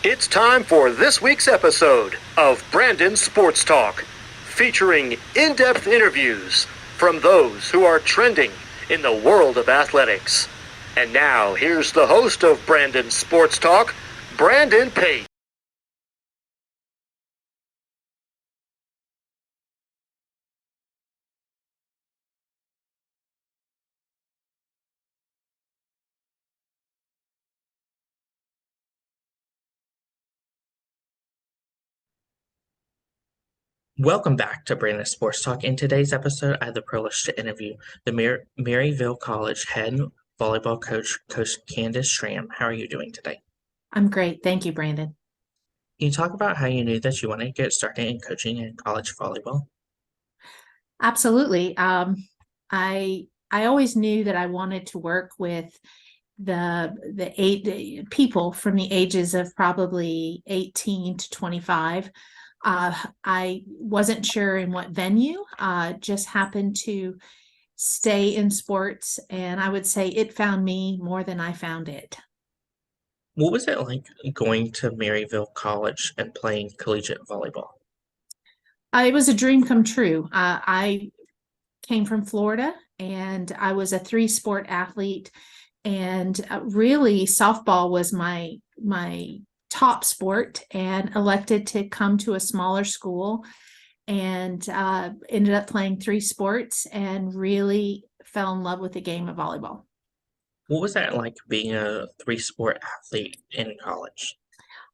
It's time for this week's episode of Brandon Sports Talk, featuring in-depth interviews from those who are trending in the world of athletics. And now, here's the host of Brandon Sports Talk, Brandon Pate. Welcome back to Brandon Sports Talk. In today's episode, I had the privilege to interview the Maryville College head volleyball coach, Coach Kandis Schram. How are you doing today? I'm great. Thank you, Brandon. Can you talk about how you knew that you wanted to get started in coaching in college volleyball? Absolutely. I always knew that I wanted to work with the eight people from the ages of probably 18 to 25. I wasn't sure in what venue, just happened to stay in sports, and I would say it found me more than I found it. What was it like going to Maryville College and playing collegiate volleyball? It was a dream come true. I came from Florida and I was a three-sport athlete, and really softball was my top sport, and elected to come to a smaller school, and ended up playing three sports and really fell in love with the game of volleyball. What was that like being a three-sport athlete in college?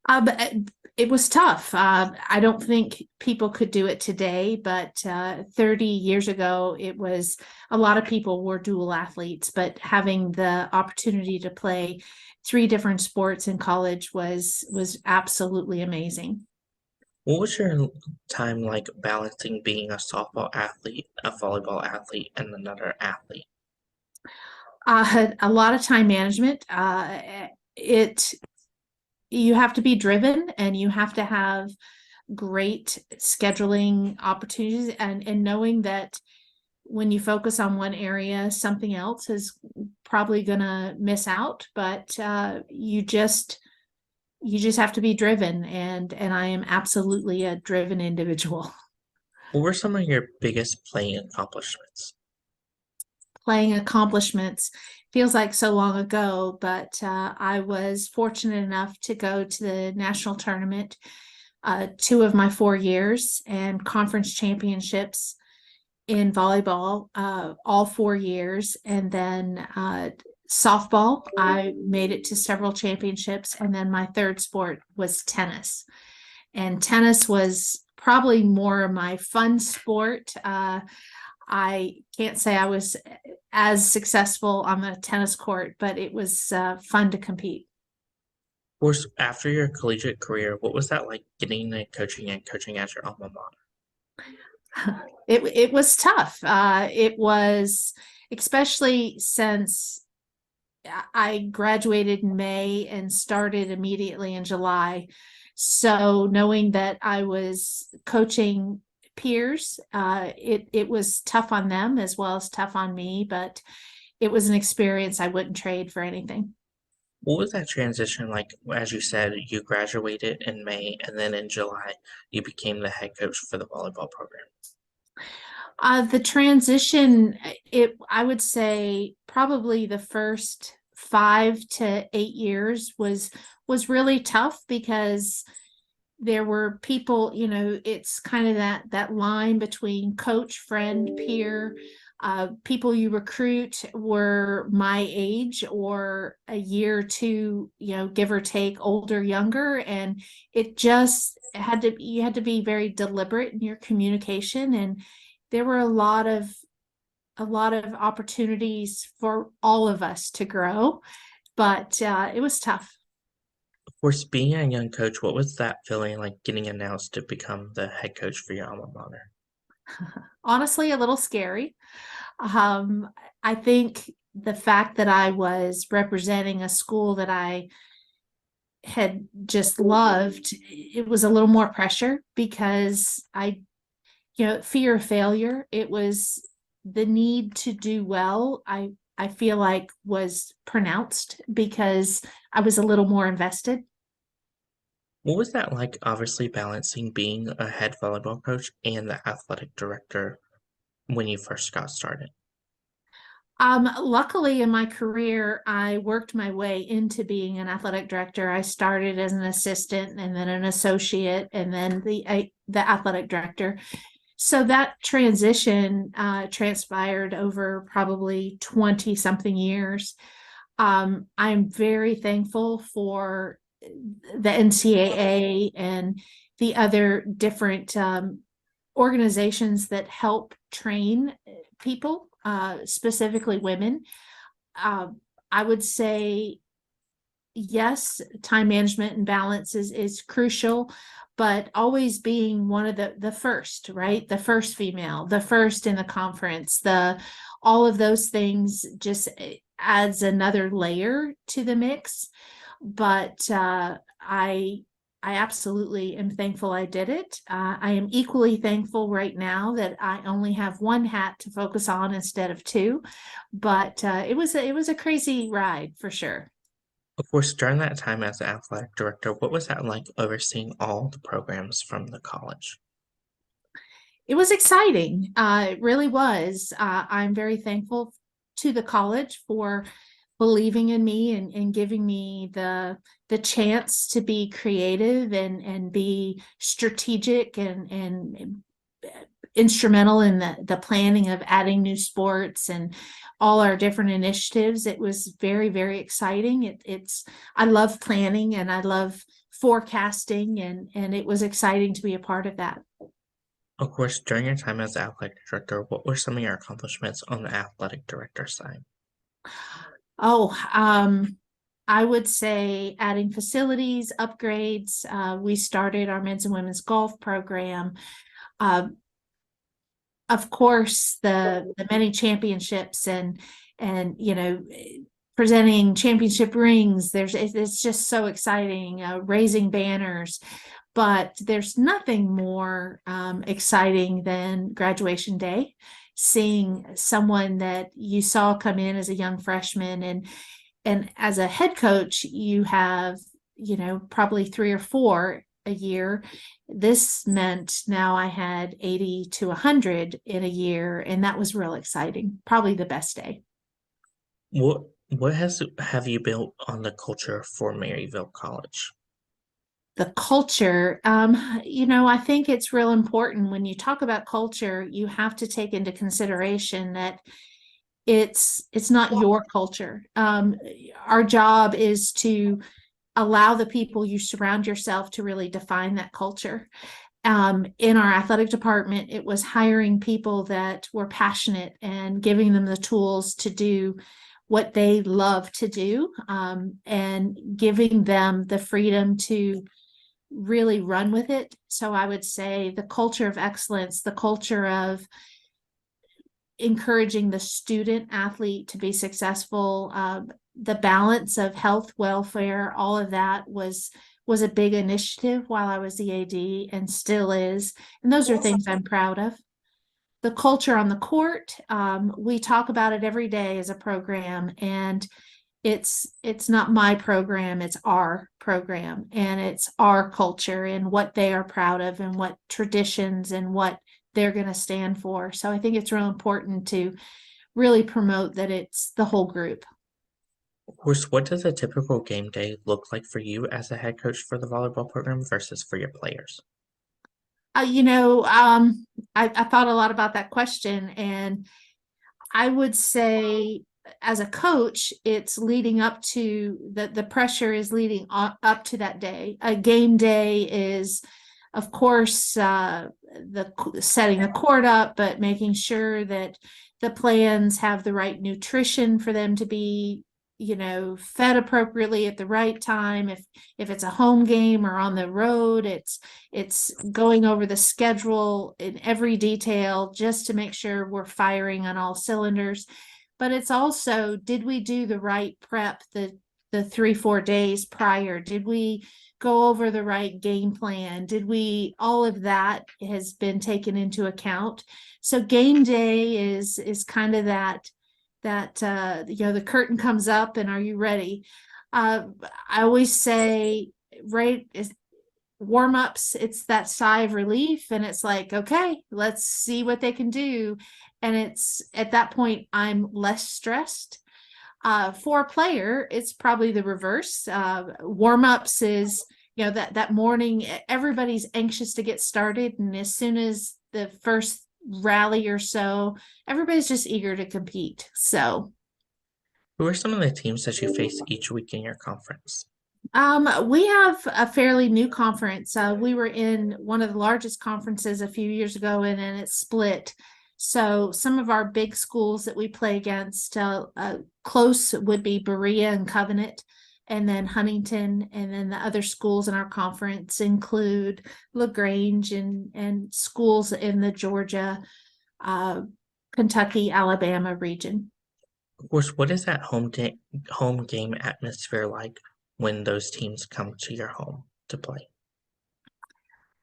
But it was tough. I don't think people could do it today, but 30 years ago, it was a lot of people were dual athletes, but having the opportunity to play three different sports in college was absolutely amazing. What was your time like balancing being a softball athlete, a volleyball athlete, and another athlete? A lot of time management. It You have to be driven and you have to have great scheduling opportunities, and knowing that when you focus on one area, something else is probably going to miss out, but you just have to be driven, and I am absolutely a driven individual. What were some of your biggest playing accomplishments? Playing accomplishments feels like so long ago, but I was fortunate enough to go to the national tournament 2 of my 4 years, and conference championships in volleyball all 4 years. And then softball, I made it to several championships. And then my third sport was tennis. And tennis was probably more my fun sport. I can't say I was as successful on the tennis court, but it was fun to compete. Of course, after your collegiate career, what was that like getting into coaching and coaching at your alma mater? It was tough. It was, especially since I graduated in May and started immediately in July. So knowing that I was coaching peers, it was tough on them as well as tough on me, but it was an experience I wouldn't trade for anything. What was that transition like? As you said, you graduated in May, and then in July, you became the head coach for the volleyball program. The transition, it I would say probably the first 5 to 8 years was really tough, because there were people, it's kind of that line between coach, friend, peer. People you recruit were my age or a year or two, give or take, older, younger, and it just you had to be very deliberate in your communication, and there were a lot of opportunities for all of us to grow, but it was tough. Of course, being a young coach, what was that feeling like getting announced to become the head coach for your alma mater? Honestly, a little scary. Um, I think the fact that I was representing a school that I had just loved, it was a little more pressure, because fear of failure. It was the need to do well. I feel like was pronounced because I was a little more invested. What was that like, obviously balancing being a head volleyball coach and the athletic director when you first got started? Luckily in my career, I worked my way into being an athletic director. I started as an assistant and then an associate and then the athletic director. So that transition transpired over probably 20 something years. I'm very thankful for the NCAA and the other different organizations that help train people, specifically women. Uh, I would say yes, time management and balance is crucial, but always being one of the first, right? The first female, the first in the conference, the all of those things just adds another layer to the mix. But I absolutely am thankful I did it. I am equally thankful right now that I only have one hat to focus on instead of two. But it was a crazy ride for sure. Of course, during that time as the athletic director, what was that like overseeing all the programs from the college? It was exciting. It really was. I'm very thankful to the college for believing in me and giving me the chance to be creative and be strategic and instrumental in the planning of adding new sports and all our different initiatives. It was very, very exciting. It's I love planning and I love forecasting and it was exciting to be a part of that. Of course, during your time as the athletic director, what were some of your accomplishments on the athletic director side? Oh, I would say adding facilities, upgrades. We started our men's and women's golf program. Uh, of course, the many championships and presenting championship rings. It's just so exciting. Raising banners, but there's nothing more exciting than graduation day. Seeing someone that you saw come in as a young freshman and as a head coach, you have, probably three or four a year. This meant now I had 80 to 100 in a year, and that was real exciting. Probably the best day. What have you built on the culture for Maryville College? The culture, I think it's real important when you talk about culture, you have to take into consideration that it's not your culture. Our job is to allow the people you surround yourself to really define that culture. In our athletic department, it was hiring people that were passionate and giving them the tools to do what they love to do, and giving them the freedom to really run with it. So I would say the culture of excellence, the culture of encouraging the student athlete to be successful, the balance of health, welfare, all of that was a big initiative while I was the AD and still is. And those are things I'm proud of. The culture on the court, we talk about it every day as a program, and it's not my program, it's our program, and it's our culture and what they are proud of and what traditions and what they're going to stand for. So I think it's real important to really promote that it's the whole group. Of course, what does a typical game day look like for you as a head coach for the volleyball program versus for your players? I thought a lot about that question, and I would say as a coach, it's leading up to the pressure is leading up to that day. A game day is, of course, the setting the court up, but making sure that the plans have the right nutrition for them to be, fed appropriately at the right time. If it's a home game or on the road, it's going over the schedule in every detail just to make sure we're firing on all cylinders. But it's also, did we do the right prep the 3-4 days prior? Did we go over the right game plan? All of that has been taken into account. So game day is kind of that the curtain comes up and are you ready? I always say, right, warm-ups, it's that sigh of relief, and it's like, okay, let's see what they can do. And it's at that point I'm less stressed. For a player, it's probably the reverse. Warm-ups is, that morning, everybody's anxious to get started, and as soon as the first rally or so, everybody's just eager to compete. So Who are some of the teams that you face each week in your conference? we have a fairly new conference. We were in one of the largest conferences a few years ago, and then it split. So some of our big schools that we play against, close would be Berea and Covenant, and then Huntington, and then the other schools in our conference include LaGrange and schools in the Georgia, Kentucky, Alabama region. Of course, what is that home game atmosphere like when those teams come to your home to play?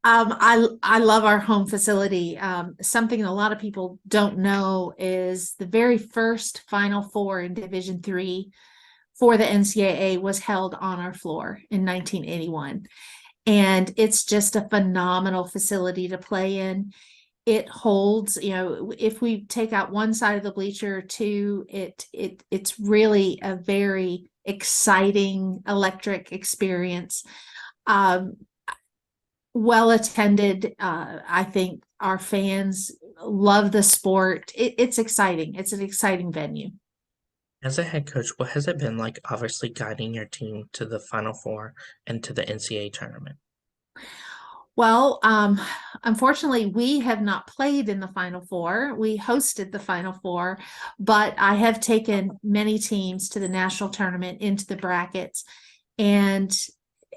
I love our home facility. Something a lot of people don't know is the very first Final Four in Division III for the NCAA was held on our floor in 1981. And it's just a phenomenal facility to play in. It holds, if we take out one side of the bleacher to it's really a very exciting, electric experience. Well attended. I think our fans love the sport. It's exciting. It's an exciting venue. As a head coach, what has it been like obviously guiding your team to the Final Four and to the NCAA tournament? Well, unfortunately, we have not played in the Final Four. We hosted the Final Four, but I have taken many teams to the national tournament into the brackets. And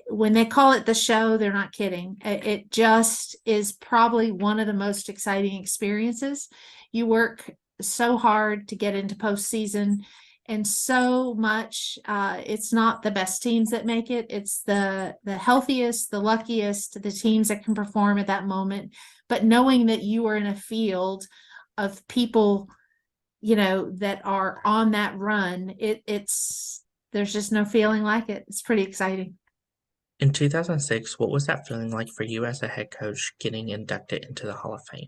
when they call it the show, they're not kidding. It just is probably one of the most exciting experiences. You work so hard to get into postseason, and so much. It's not the best teams that make it. It's the healthiest, the luckiest, the teams that can perform at that moment. But knowing that you are in a field of people, that are on that run, it's there's just no feeling like it. It's pretty exciting. In 2006, what was that feeling like for you as a head coach getting inducted into the Hall of Fame?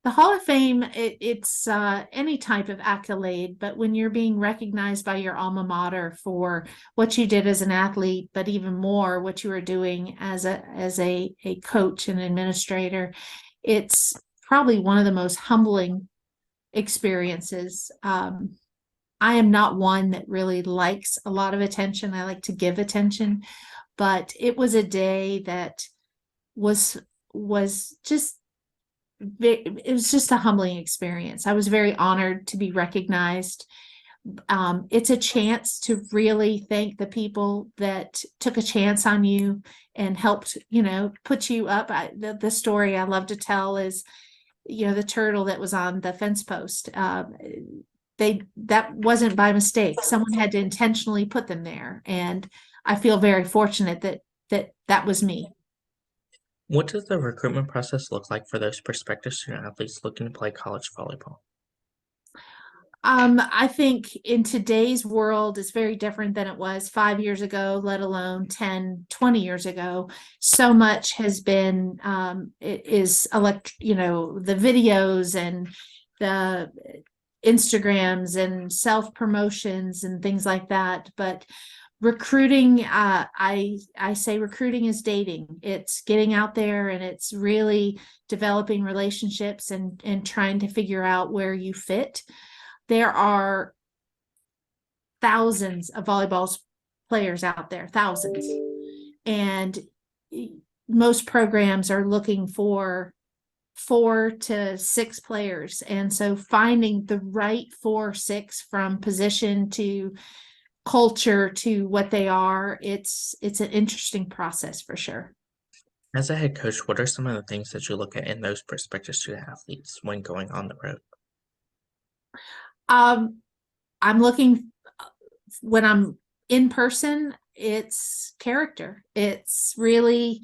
The Hall of Fame, it's any type of accolade, but when you're being recognized by your alma mater for what you did as an athlete, but even more what you were doing as a coach and administrator, it's probably one of the most humbling experiences. I am not one that really likes a lot of attention. I like to give attention, but it was a day that was just it was just a humbling experience. I was very honored to be recognized. It's a chance to really thank the people that took a chance on you and helped, put you up. The story I love to tell is, the turtle that was on the fence post. That wasn't by mistake. Someone had to intentionally put them there, and I feel very fortunate that was me. What does the recruitment process look like for those prospective student athletes looking to play college volleyball? I think in today's world is very different than it was 5 years ago, let alone 10, 20 years ago. So much has been, the videos and the Instagrams and self promotions and things like that. But recruiting, I say recruiting is dating. It's getting out there and it's really developing relationships and trying to figure out where you fit. There are thousands of volleyball players out there, thousands. And most programs are looking for 4 to 6 players. And so finding the right 4 or 6 from position to culture to what they are, it's an interesting process for sure. As a head coach, what are some of the things that you look at in those prospective student athletes when going on the road? I'm looking when I'm in person, it's character. It's really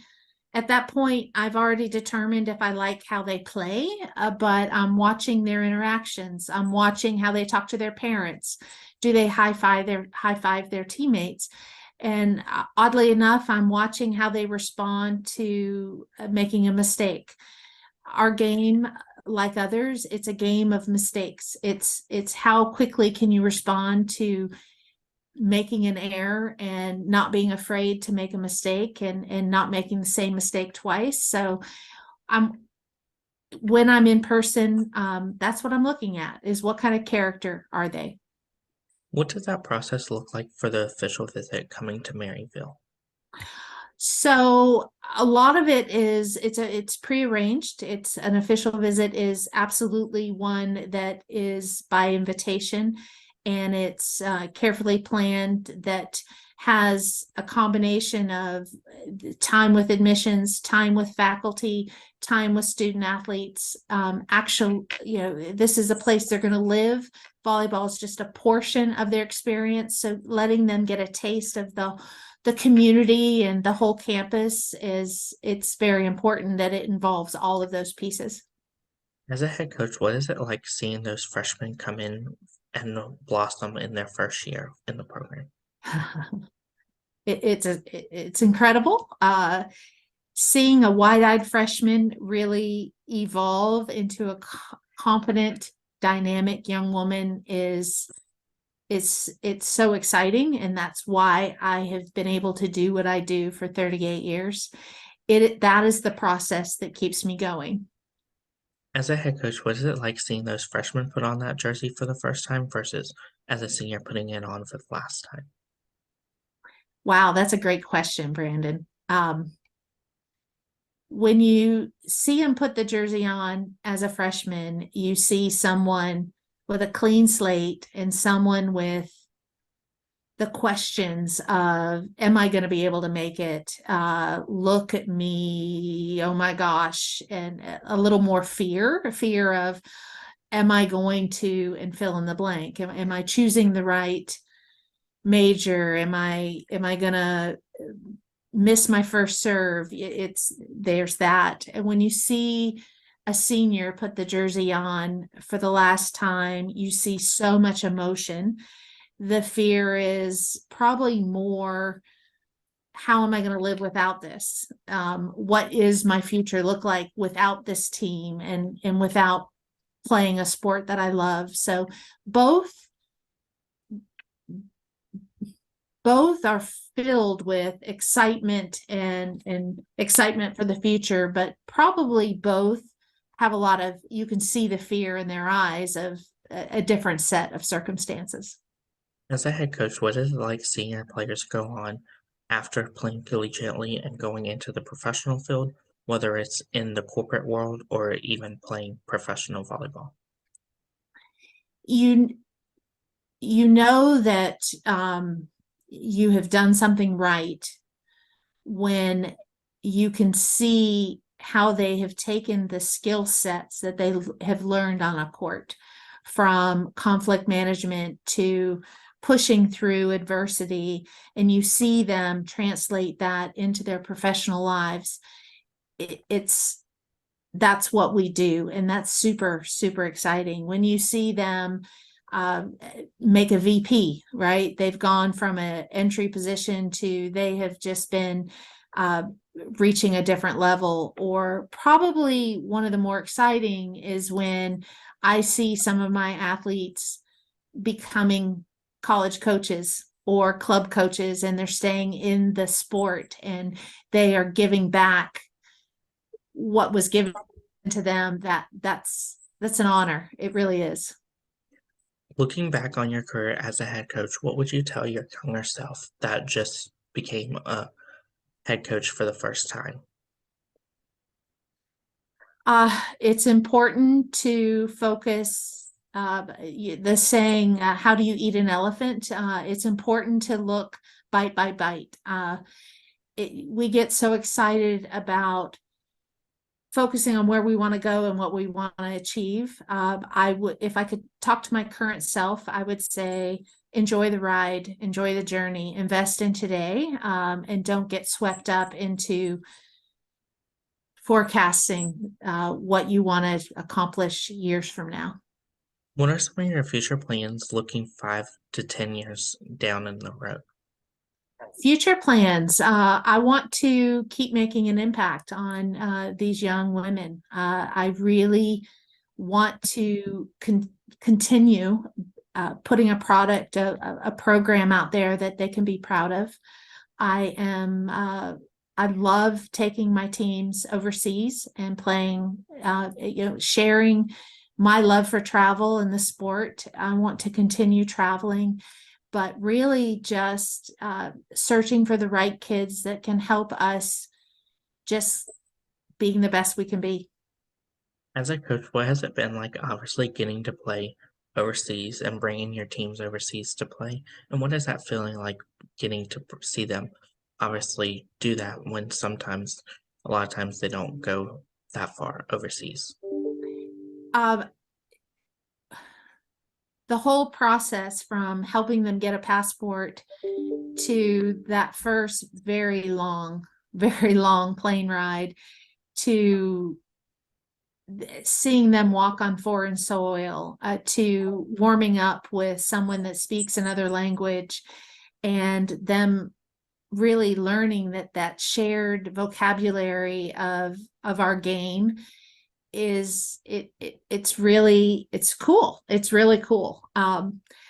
at that point, I've already determined if I like how they play, but I'm watching their interactions. I'm watching how they talk to their parents. Do they high five their teammates? And oddly enough, I'm watching how they respond to making a mistake. Our game, like others, it's a game of mistakes. It's how quickly can you respond to making an error and not being afraid to make a mistake and not making the same mistake twice. So I'm when I'm in person, that's what I'm looking at is what kind of character are they? What does that process look like for the official visit coming to Maryville? So a lot of it is it's prearranged. It's an official visit is absolutely one that is by invitation, and it's carefully planned that has a combination of time with admissions, time with faculty, time with student athletes. Actual, this is a place they're going to live. Volleyball is just a portion of their experience, so letting them get a taste of the community and the whole campus it's very important that it involves all of those pieces. As a head coach, what is it like seeing those freshmen come in and blossom in their first year in the program? It's incredible. Seeing a wide-eyed freshman really evolve into a competent, dynamic young woman it's so exciting, and that's why I have been able to do what I do for 38 years. That is the process that keeps me going. As a head coach, what is it like seeing those freshmen put on that jersey for the first time versus as a senior putting it on for the last time? Wow, that's a great question, Brandon. When you see him put the jersey on as a freshman, you see someone with a clean slate and someone with the questions of, am I going to be able to make it? Look at me. Oh my gosh. And a little more fear of, am I going to, and fill in the blank. Am I choosing the right major? Am I going to miss my first serve? There's that. And when you see a senior put the jersey on for the last time, you see so much emotion. The fear is probably more, how am I going to live without this? What is my future look like without this team and without playing a sport that I love? So both are filled with excitement and excitement for the future, but probably both have a lot of, you can see the fear in their eyes of a different set of circumstances. As a head coach, what is it like seeing your players go on after playing collegiately and going into the professional field, whether it's in the corporate world or even playing professional volleyball? You know that you have done something right when you can see how they have taken the skill sets that they have learned on a court, from conflict management to pushing through adversity, and you see them translate that into their professional lives. That's what we do, and that's super, super exciting when you see them make a VP, right? They've gone from an entry position to they have just been reaching a different level. Or probably one of the more exciting is when I see some of my athletes becoming college coaches or club coaches, and they're staying in the sport and they are giving back what was given to them. That's an honor. It really is. Looking back on your career as a head coach, what would you tell your younger self that just became a head coach for the first time? It's important to focus. The saying, how do you eat an elephant? It's important to look bite by bite. We get so excited about focusing on where we want to go and what we want to achieve. I would, if I could talk to my current self, I would say, enjoy the ride, enjoy the journey, invest in today, and don't get swept up into forecasting what you want to accomplish years from now. What are some of your future plans looking 5 to 10 years down in the road? Future plans. I want to keep making an impact on these young women. I really want to continue putting a product, a program out there that they can be proud of. I love taking my teams overseas and playing, sharing my love for travel and the sport. I want to continue traveling, but really just searching for the right kids that can help us just being the best we can be. As a coach, what has it been like obviously getting to play overseas and bringing your teams overseas to play? And what is that feeling like getting to see them obviously do that when sometimes, a lot of times, they don't go that far overseas? Um, the whole process from helping them get a passport to that first very long, very long plane ride to seeing them walk on foreign soil, to warming up with someone that speaks another language, and them really learning that shared vocabulary of our game it's cool. It's really cool.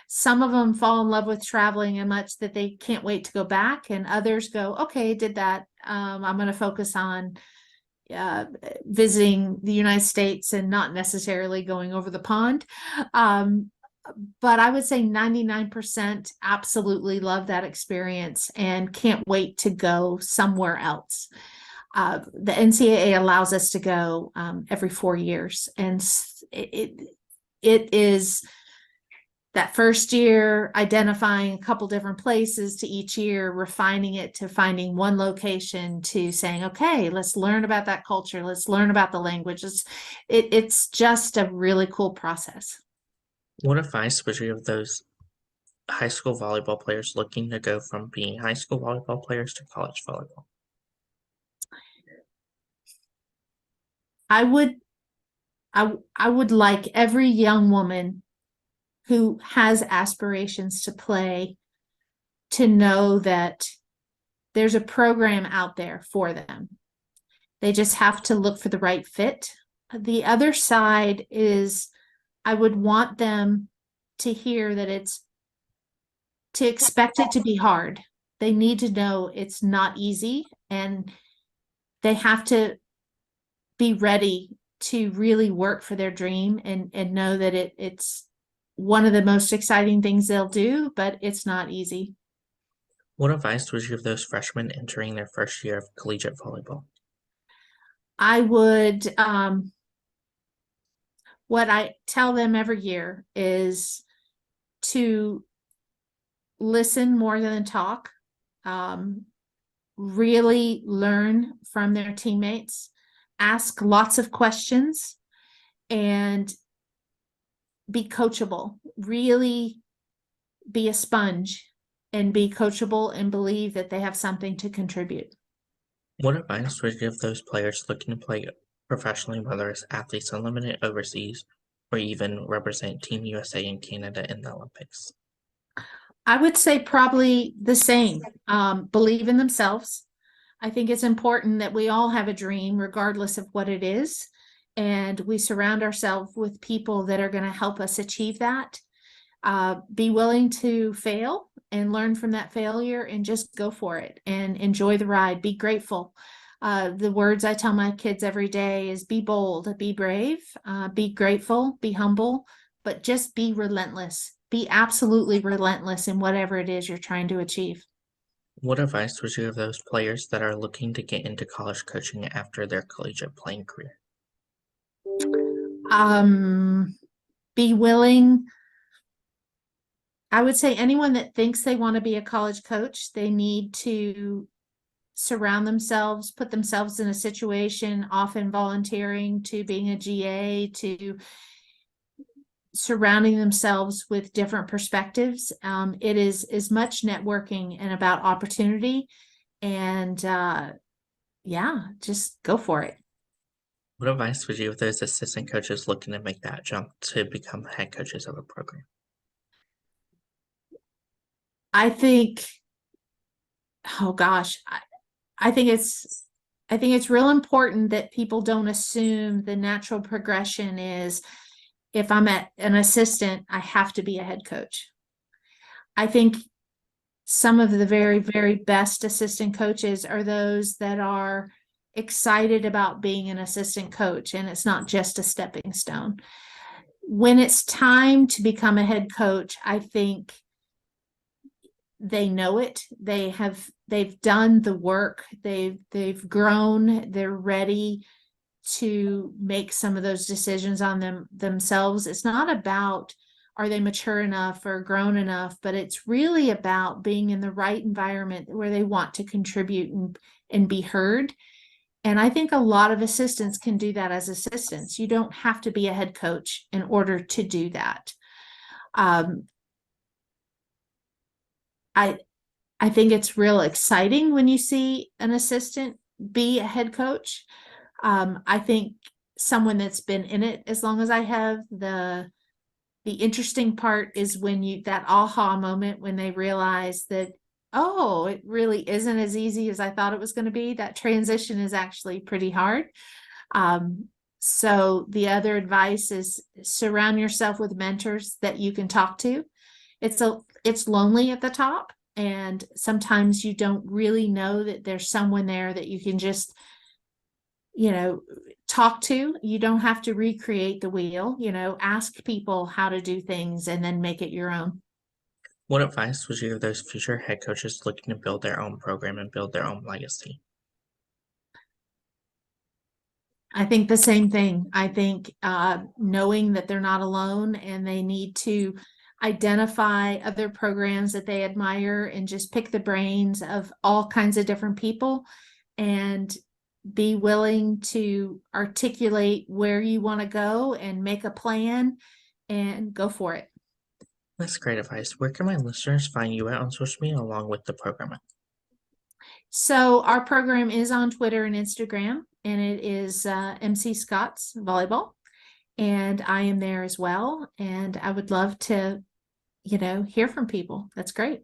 Some of them fall in love with traveling and much that they can't wait to go back, and others go, okay, did that. I'm going to focus on visiting the United States and not necessarily going over the pond. But I would say 99% absolutely love that experience and can't wait to go somewhere else. The NCAA allows us to go every 4 years, and it is that first year identifying a couple different places to each year, refining it to finding one location, to saying, okay, let's learn about that culture, let's learn about the language. It's just a really cool process. What advice would you give those high school volleyball players looking to go from being high school volleyball players to college volleyball? I would like every young woman who has aspirations to play to know that there's a program out there for them. They just have to look for the right fit. The other side is I would want them to hear that to expect it to be hard. They need to know it's not easy, and they have to be ready to really work for their dream and know that it's one of the most exciting things they'll do, but it's not easy. What advice would you give those freshmen entering their first year of collegiate volleyball? I would, what I tell them every year is to listen more than talk, really learn from their teammates, ask lots of questions, and be coachable. Really be a sponge and be coachable and believe that they have something to contribute. What advice would you give those players looking to play professionally, whether it's athletes unlimited overseas or even represent Team USA and Canada in the Olympics? I would say probably the same. Believe in themselves. I think it's important that we all have a dream, regardless of what it is, and we surround ourselves with people that are going to help us achieve that. Be willing to fail and learn from that failure and just go for it and enjoy the ride. Be grateful. The words I tell my kids every day is be bold, be brave, be grateful, be humble, but just be relentless. Be absolutely relentless in whatever it is you're trying to achieve. What advice would you give those players that are looking to get into college coaching after their collegiate playing career? Be willing. I would say anyone that thinks they want to be a college coach, they need to surround themselves, put themselves in a situation, often volunteering to being a GA, to surrounding themselves with different perspectives. It is as much networking and about opportunity, and yeah, just go for it. What advice would you give those assistant coaches looking to make that jump to become head coaches of a program? I think Oh gosh, I think it's real important that people don't assume the natural progression is if I'm an assistant, I have to be a head coach. I think some of the very, very best assistant coaches are those that are excited about being an assistant coach, and it's not just a stepping stone. When it's time to become a head coach, I think they know it. They've done the work. They've grown. They're ready to make some of those decisions on themselves. It's not about are they mature enough or grown enough, but it's really about being in the right environment where they want to contribute and be heard. And I think a lot of assistants can do that as assistants. You don't have to be a head coach in order to do that. I think it's real exciting when you see an assistant be a head coach. I think someone that's been in it as long as I have, the interesting part is when that aha moment when they realize that, oh, it really isn't as easy as I thought it was going to be. That transition is actually pretty hard. So the other advice is surround yourself with mentors that you can talk to. It's lonely at the top, and sometimes you don't really know that there's someone there that you can just, talk to. You don't have to recreate the wheel, ask people how to do things and then make it your own. What advice would you give those future head coaches looking to build their own program and build their own legacy? I think the same thing. I think knowing that they're not alone and they need to identify other programs that they admire and just pick the brains of all kinds of different people and be willing to articulate where you want to go and make a plan and go for it. That's great advice. Where can my listeners find you at on social media along with the programming? So our program is on Twitter and Instagram, and it is MC Scott's Volleyball. And I am there as well. And I would love to, hear from people. That's great.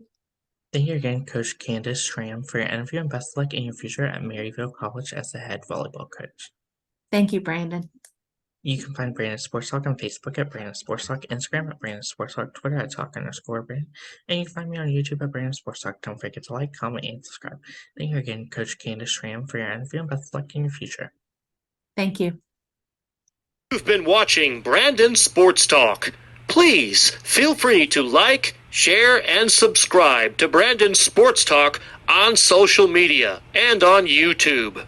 Thank you again, Coach Kandis Schram, for your interview and best of luck in your future at Maryville College as the head volleyball coach. Thank you, Brandon. You can find Brandon Sports Talk on Facebook at Brandon Sports Talk, Instagram at Brandon Sports Talk, Twitter at Talk_Brandon, and you can find me on YouTube at Brandon Sports Talk. Don't forget to like, comment, and subscribe. Thank you again, Coach Kandis Schram, for your interview and best of luck in your future. Thank you. You've been watching Brandon Sports Talk. Please feel free to like, share, and subscribe to Brandon Sports Talk on social media and on YouTube.